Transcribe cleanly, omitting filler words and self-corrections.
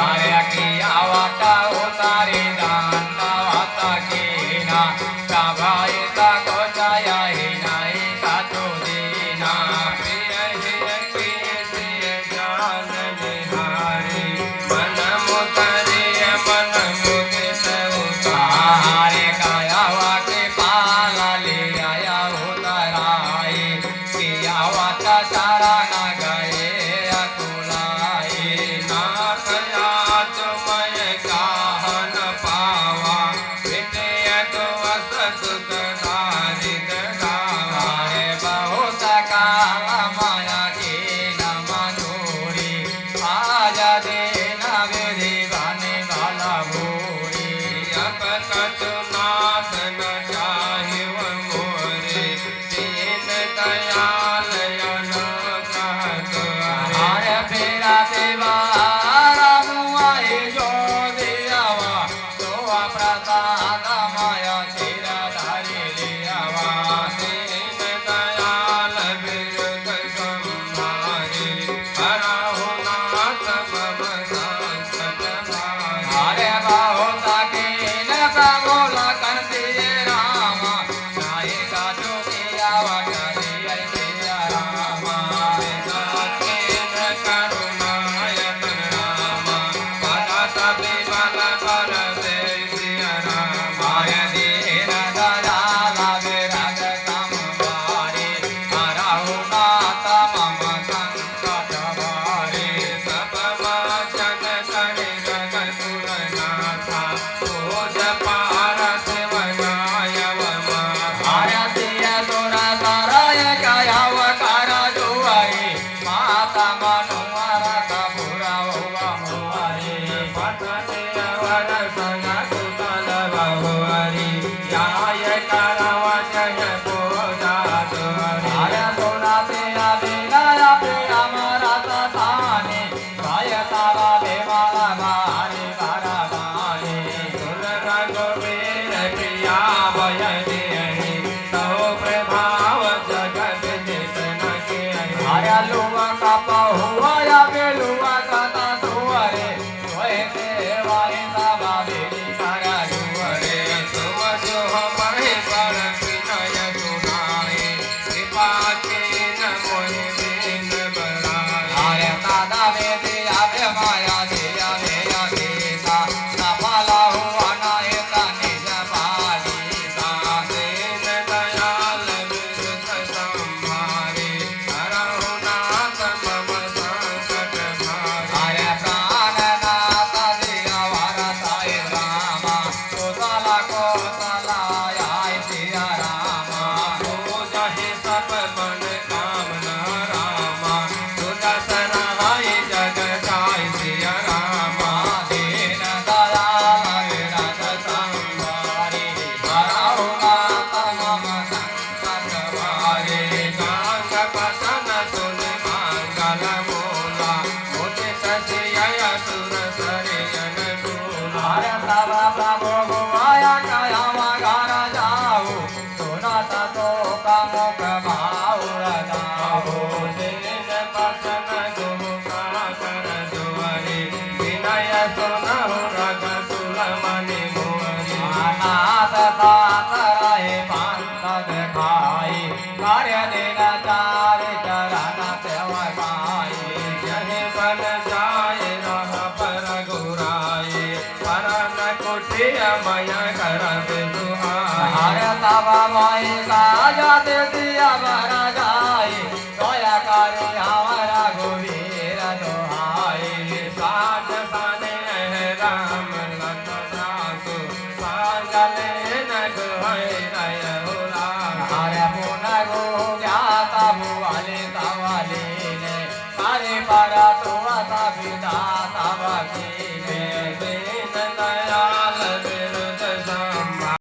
अरे किया वाता उतारे दाना वाता कीना काभाई ता कोचाया ही नहीं का तो दीना प्रिय हिय की प्रिय जान निहारी मन मुतरे मन मुदित उतारे काया वाके पाला ले आया उतराए किया वाता सारा ना गए अकुलाए नाथ आज मैं काहन पावा विजय तो असत दारिद गावा अरे बहुत काल माया की न मनोरी आज दिन विधि बने भला भूरी अब कछु नाथ न चाहिव मोरे दीन दयाल अनुग्रह द्वारे अरे फेरा देवा मुआए जो दियावा तो प्रसाद माया तेरा धारी लियावा दीन दयाल बिरुद संभारे हरहु नाथ मम संकट भारे अरे बहुत कीन प्रभु लखन दिए रामा नायिका जो दियावा करिए सिया रामा दाखेन करुणायतन रामा पदत विमल कर दे सिया रामा माया दीन दयाल विरग संभारे हरहु नाथ मम संकट भारे सब वाचन करि रग तुलनाथा पूज पारथ वनायव माथा आरतीय सुर सराय कायाव कर जुआई माता मनुवरत पुरा हुआ मुआई पठने अवर संग कुशल बहुहरि न्याय करव जय पूजा तुहरि अरे सुना तेरा विनय प्रियम रस थाने भय तारा देवाल भारी भरवानी सुन रघुवीर प्रिया भय दियहि तव प्रभाव जगत जित न केहि अरे लुआ का पहुआ या बेलुआ का तुअरे सोए देवाई सबा बेरी कर जुअरे तुम जो महि पर विनय सुनाए कृपा कीन मोहि दीन बनाए अरे दादा वे दिया वे माया दिया वे अकेता सफला हुआ नाय निज पालीता दीन दयाल बिरुद संभारे हरहु नाथ मम संकट भारे अरे प्राणनाथ दिया वरताय रामा कुशला कौशला आय सिया रामा पूजहि सब मन कामना रामा तुदस रहाय जग जाय सिया रामा दीन दयाल विरग संभारे हरहु नाथ मम संकट भारे गांग पतन सुन मंगल मूला उदित सिय सुर सरियन दूला अरे तब प्रभु गुआया कया मगर जाऊ सुनत तो का मुख भाउर जाऊ दीन पतन गुमुखा कर दुआरे विनय सुनहु रग सुलमणि मुहरि अनाथ साथ रहे पंथ दिखाई कार्य दिन चार चरण सेवकाई यही बन जाए रह पर गुराए परन कुटिय मय कर सुहाए हर तब माई का दिया बर